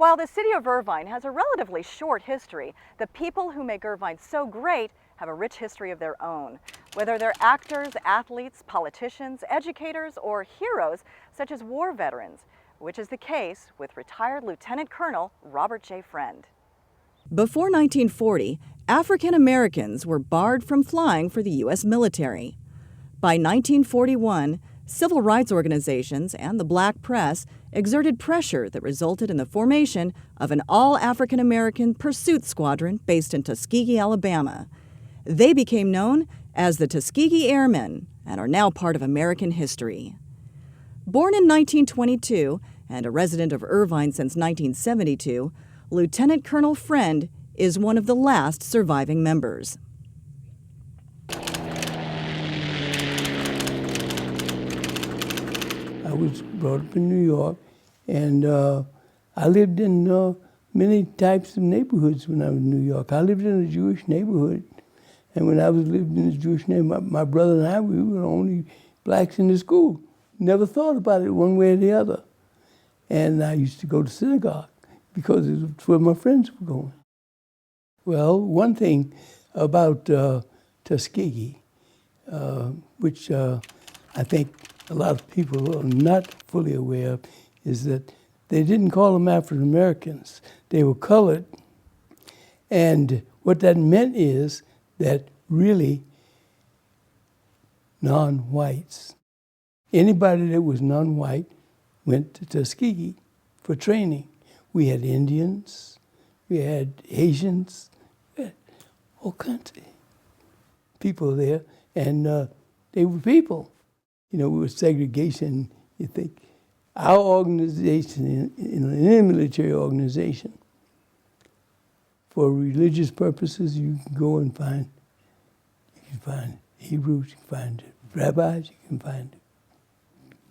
While the city of Irvine has a relatively short history, the people who make Irvine so great have a rich history of their own. Whether they're actors, athletes, politicians, educators, or heroes such as war veterans, which is the case with retired Lieutenant Colonel Robert J. Friend. Before 1940, African Americans were barred from flying for the U.S. military. By 1941, civil rights organizations and the black press exerted pressure that resulted in the formation of an all-African American pursuit squadron based in Tuskegee, Alabama. They became known as the Tuskegee Airmen and are now part of American history. Born in 1922 and a resident of Irvine since 1972, Lieutenant Colonel Friend is one of the last surviving members. I was brought up in New York, and I lived in many types of neighborhoods when I was in New York. I lived in a Jewish neighborhood, and when I was living in the Jewish neighborhood, my brother and I, we were the only blacks in the school. Never thought about it one way or the other. And I used to go to synagogue because it's where my friends were going. Well, one thing about Tuskegee, which I think a lot of people are not fully aware of, is that they didn't call them African Americans. They were colored. And what that meant is that really non-whites, anybody that was non-white went to Tuskegee for training. We had Indians, we had Asians, we had all kinds of people there, and they were people. You know, with segregation, you think, our organization, in any military organization, for religious purposes, you can go and find Hebrews, you can find rabbis, you can find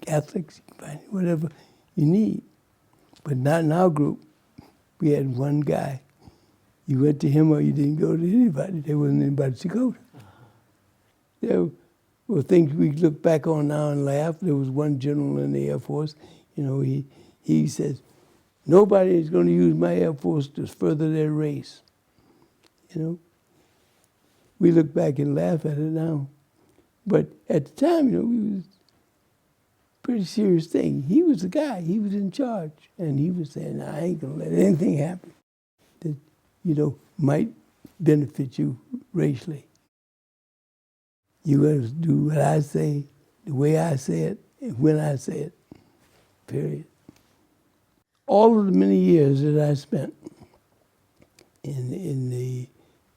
Catholics, you can find whatever you need. But not in our group. We had one guy. You went to him or you didn't go to anybody. There wasn't anybody to go to. There were things we look back on now and laugh. There was one general in the Air Force, you know, he says, nobody is going to use my Air Force to further their race. You know, we look back and laugh at it now. But at the time, you know, it was a pretty serious thing. He was the guy, he was in charge. And he was saying, I ain't going to let anything happen that, you know, might benefit you racially. You got to do what I say, the way I say it, and when I say it, period. All of the many years that I spent in the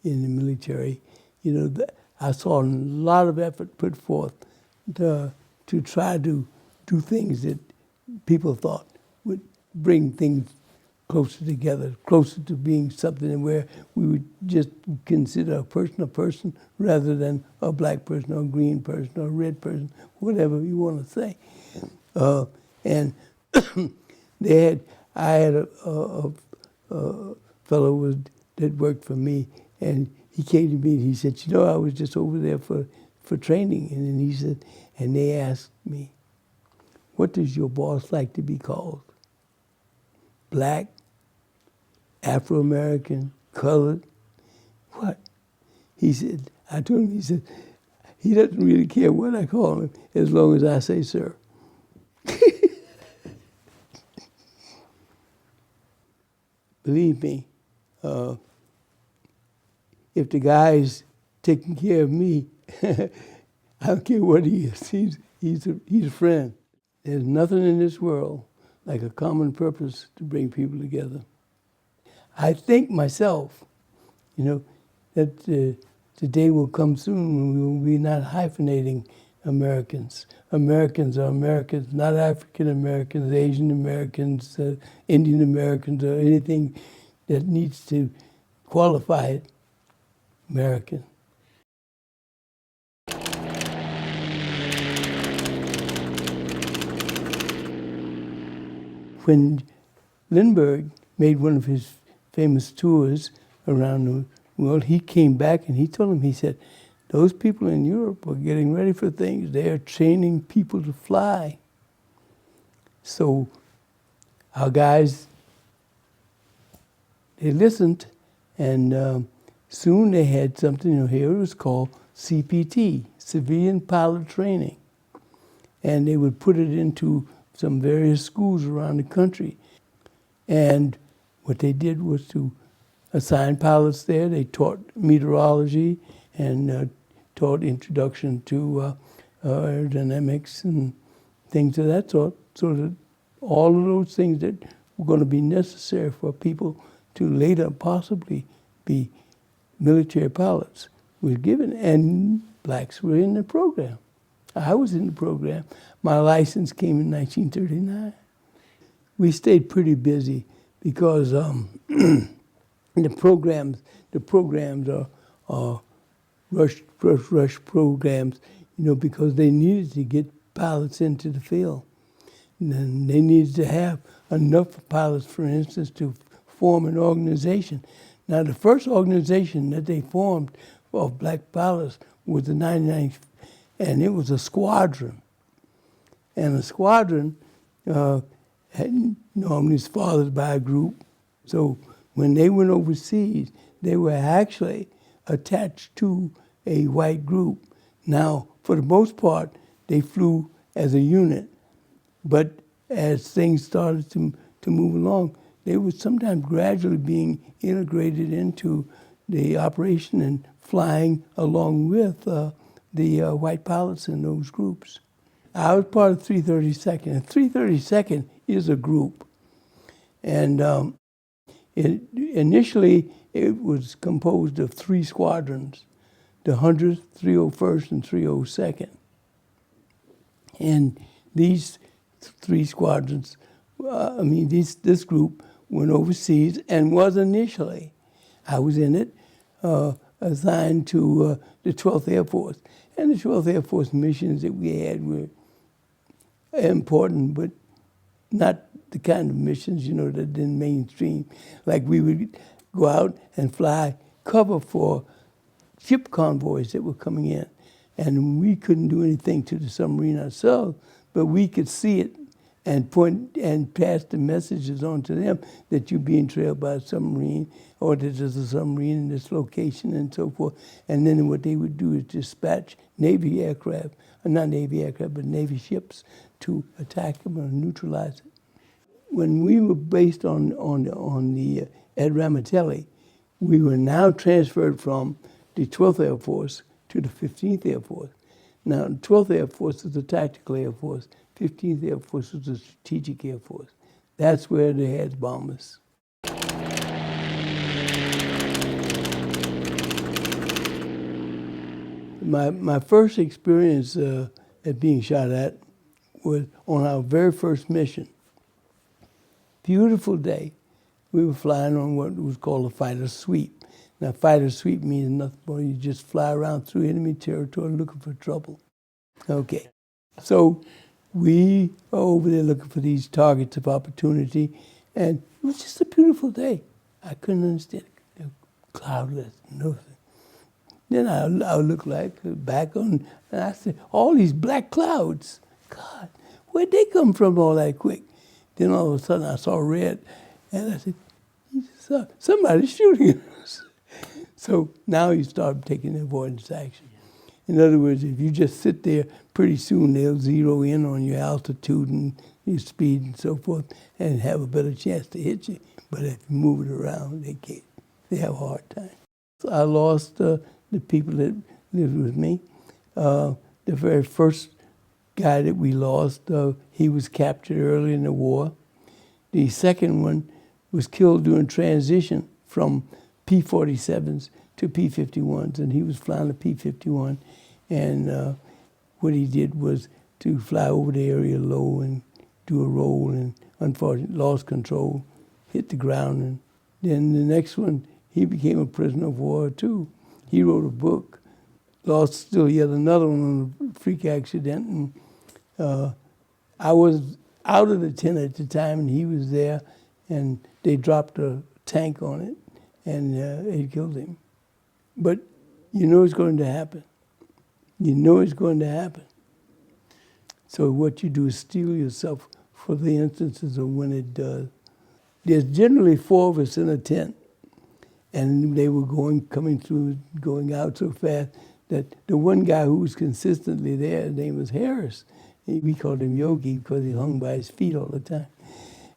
military, you know, I saw a lot of effort put forth to try to do things that people thought would bring things closer together, closer to being something where we would just consider a person rather than a black person or a green person or a red person, whatever you want to say. And I had a fellow that worked for me, and he came to me and he said, you know, I was just over there for training. And then he said, and they asked me, what does your boss like to be called? Black, Afro-American, colored, what? He said, I told him, he said, he doesn't really care what I call him as long as I say sir. Believe me, if the guy's taking care of me, I don't care what he is, he's a friend. There's nothing in this world like a common purpose to bring people together. I think myself, you know, that the day will come soon when we will be not hyphenating Americans. Americans are Americans, not African Americans, Asian Americans, Indian Americans, or anything that needs to qualify it, American. When Lindbergh made one of his famous tours around the world, he came back and he told him, he said, those people in Europe are getting ready for things. They are training people to fly. So our guys they listened, and soon they had something here. It was called CPT, Civilian Pilot Training. And they would put it into some various schools around the country. And what they did was to assign pilots there. They taught meteorology and taught introduction to aerodynamics and things of that sort, so that all of those things that were going to be necessary for people to later possibly be military pilots was given, and blacks were in the program. I was in the program. My license came in 1939. We stayed pretty busy because the programs are rush programs, because they needed to get pilots into the field. And then they needed to have enough pilots, for instance, to form an organization. Now, the first organization that they formed of black pilots was the 99th, and it was a squadron. And a squadron normally is fathered by a group. So when they went overseas, they were actually attached to a white group. Now, for the most part, they flew as a unit. But as things started to move along, they were sometimes gradually being integrated into the operation and flying along with the white pilots in those groups. I was part of 332nd, and 332nd is a group. And initially, it was composed of 3 squadrons, the 100th, 301st, and 302nd. And these 3 squadrons, this group went overseas and was initially, I was in it, assigned to the 12th Air Force. And the 12th Air Force missions that we had were important, but not the kind of missions, that didn't mainstream. Like we would go out and fly cover for ship convoys that were coming in. And we couldn't do anything to the submarine ourselves, but we could see it and point and pass the messages on to them that you're being trailed by a submarine, or that there's a submarine in this location and so forth. And then what they would do is dispatch Navy aircraft, not Navy aircraft, but Navy ships to attack them or neutralize it. When we were based on the at Ramitelli, we were now transferred from the 12th Air Force to the 15th Air Force. Now, the 12th Air Force is the tactical Air Force. 15th Air Force was the strategic Air Force. That's where they had bombers. My first experience at being shot at was on our very first mission. Beautiful day. We were flying on what was called a fighter sweep. Now, fighter sweep means nothing more. You just fly around through enemy territory looking for trouble. Okay. So we are over there looking for these targets of opportunity, and it was just a beautiful day. I couldn't understand it. Cloudless, nothing. Then I look like back on, and I said, all these black clouds. God, where'd they come from all that quick? Then all of a sudden I saw red, and I said, somebody's shooting at us. So now you start taking avoidance action. In other words, if you just sit there, pretty soon they'll zero in on your altitude and your speed and so forth and have a better chance to hit you. But if you move it around, they can't. They have a hard time. So I lost the people that lived with me. The very first guy that we lost, he was captured early in the war. The second one was killed during transition from P-47s to P-51s, and he was flying a P-51. And what he did was to fly over the area low and do a roll, and unfortunately lost control, hit the ground. And then the next one, he became a prisoner of war too. He wrote a book, lost still yet another one on a freak accident. And I was out of the tent at the time, and he was there, and they dropped a tank on it, and it killed him. But you know it's going to happen. You know it's going to happen. So what you do is steel yourself for the instances of when it does. There's generally 4 of us in a tent. And they were coming through, going out so fast that the one guy who was consistently there, his name was Harris. We called him Yogi because he hung by his feet all the time.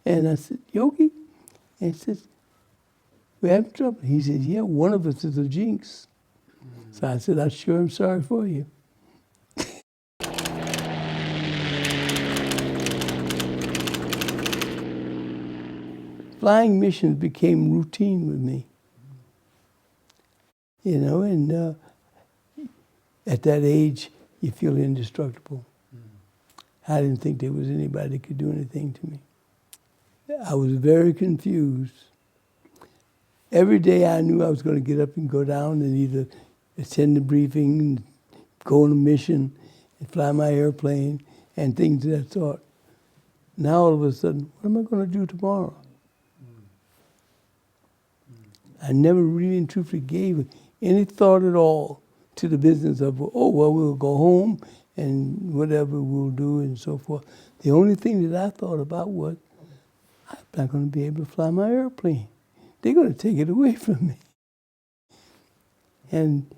And I said, Yogi? And he says, we're having trouble. He said, yeah, one of us is a jinx. So I said, I sure am sorry for you. Flying missions became routine with me. You know, and at that age, you feel indestructible. I didn't think there was anybody that could do anything to me. I was very confused. Every day I knew I was going to get up and go down and either attend the briefing, and go on a mission, and fly my airplane, and things of that sort. Now all of a sudden, what am I going to do tomorrow? I never really and truthfully gave any thought at all to the business of, oh, well, we'll go home and whatever we'll do and so forth. The only thing that I thought about was, I'm not going to be able to fly my airplane. They're going to take it away from me. And,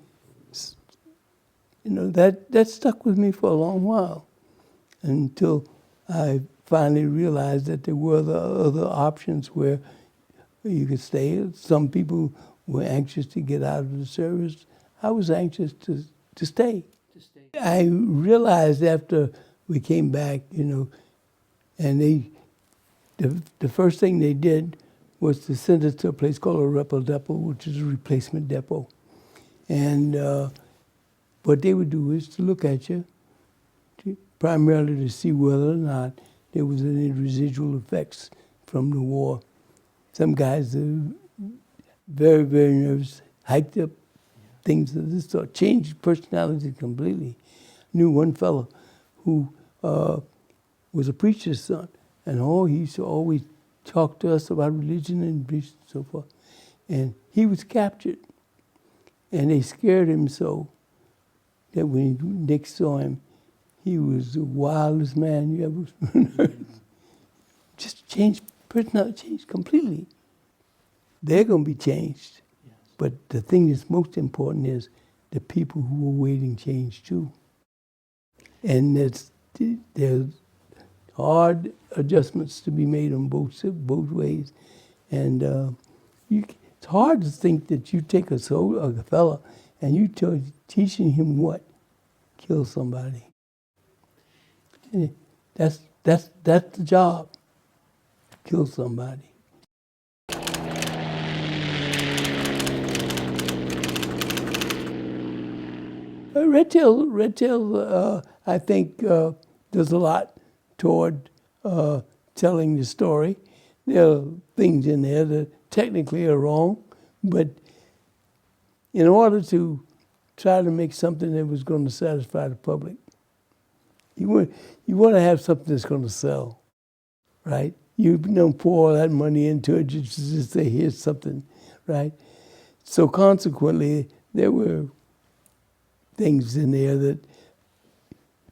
you know, that stuck with me for a long while until I finally realized that there were other options where you could stay. Some people were anxious to get out of the service. I was anxious to stay. I realized after we came back, you know, and the first thing they did was to send us to a place called a Repel Depot, which is a replacement depot. And what they would do is to look at you, primarily to see whether or not there was any residual effects from the war. Some guys are very, very nervous, hyped up, things of this sort, changed personality completely. I knew one fellow who was a preacher's son, and he used to always talk to us about religion and preach and so forth. And he was captured, and they scared him so that when Nick saw him, he was the wildest man you ever heard. Just changed, personality changed completely. They're going to be changed. Yes. But the thing that's most important is the people who are waiting change too. And there's hard adjustments to be made on both ways. And it's hard to think that you take a fella and you teaching him what? Kill somebody. And that's the job. Kill somebody. Red Tail, I think, does a lot toward telling the story. There are things in there that technically are wrong, but in order to try to make something that was going to satisfy the public, you want to have something that's going to sell, right? You don't pour all that money into it just to say, here's something, right? So consequently, there were things in there that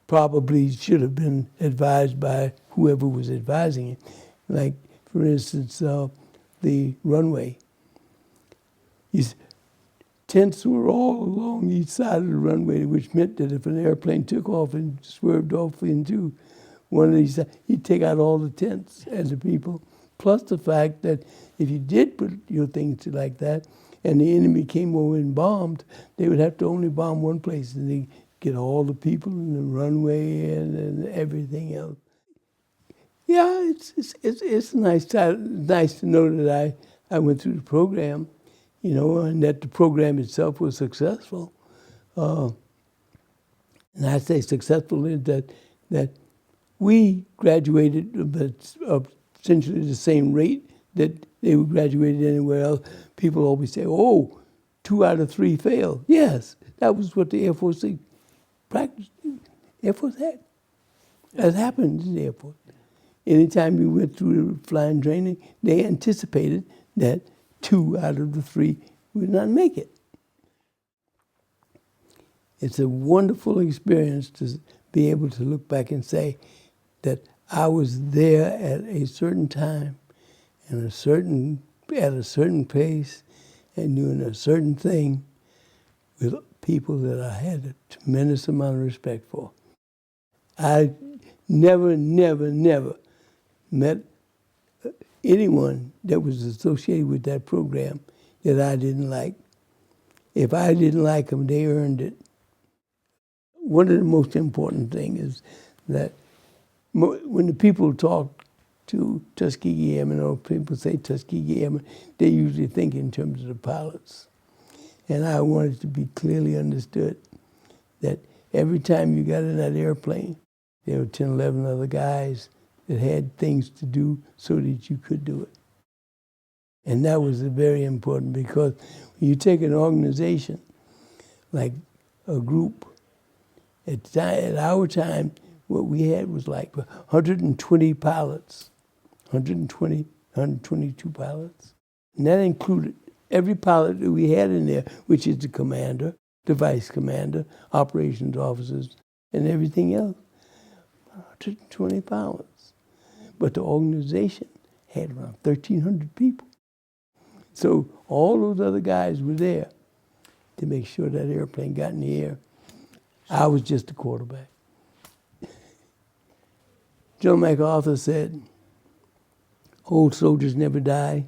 probably should have been advised by whoever was advising it. Like, for instance, the runway. Tents were all along each side of the runway, which meant that if an airplane took off and swerved off into one of these, he'd take out all the tents and the people. Plus the fact that if you did put your things like that, and the enemy came over and bombed, they would have to only bomb one place, and they get all the people in the runway and everything else. Yeah, it's nice to know that I went through the program, you know, and that the program itself was successful. And I say successful is that we graduated at essentially the same rate that they were graduated anywhere else. People always say, oh, 2 out of 3 failed. Yes, that was what the Air Force practiced. Air Force had. That happened in the Air Force. Anytime we went through the flying training, they anticipated that 2 out of the 3 would not make it. It's a wonderful experience to be able to look back and say that I was there at a certain time and at a certain pace, and doing a certain thing with people that I had a tremendous amount of respect for. I never met anyone that was associated with that program that I didn't like. If I didn't like them, they earned it. One of the most important things is that when the people talk to Tuskegee Airmen, or people say Tuskegee Airmen, they usually think in terms of the pilots. And I wanted to be clearly understood that every time you got in that airplane, there were 10, 11 other guys that had things to do so that you could do it. And that was very important, because when you take an organization like a group, at our time, what we had was like 120 pilots, 122 pilots. And that included every pilot that we had in there, which is the commander, the vice commander, operations officers, and everything else. 120 pilots. But the organization had around 1,300 people. So all those other guys were there to make sure that airplane got in the air. I was just the quarterback. Joe MacArthur said, "Old soldiers never die,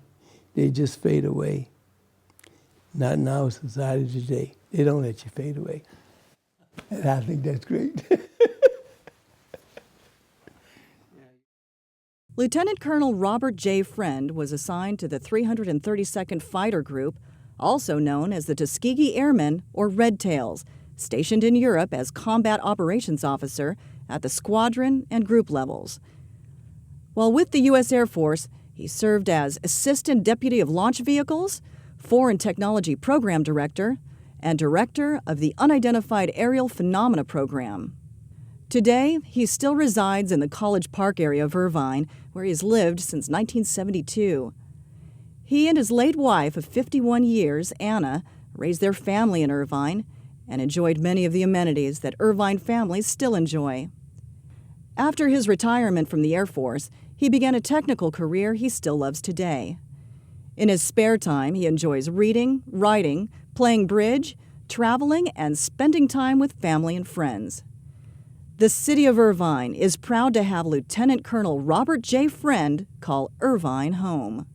they just fade away." Not in our society today. They don't let you fade away. And I think that's great. Lieutenant Colonel Robert J. Friend was assigned to the 332nd Fighter Group, also known as the Tuskegee Airmen, or Red Tails, stationed in Europe as Combat Operations Officer at the squadron and group levels. While with the U.S. Air Force, he served as Assistant Deputy of Launch Vehicles, Foreign Technology Program Director, and Director of the Unidentified Aerial Phenomena Program. Today, he still resides in the College Park area of Irvine, where he has lived since 1972. He and his late wife of 51 years, Anna, raised their family in Irvine and enjoyed many of the amenities that Irvine families still enjoy. After his retirement from the Air Force, he began a technical career he still loves today. In his spare time, he enjoys reading, writing, playing bridge, traveling, and spending time with family and friends. The City of Irvine is proud to have Lieutenant Colonel Robert J. Friend call Irvine home.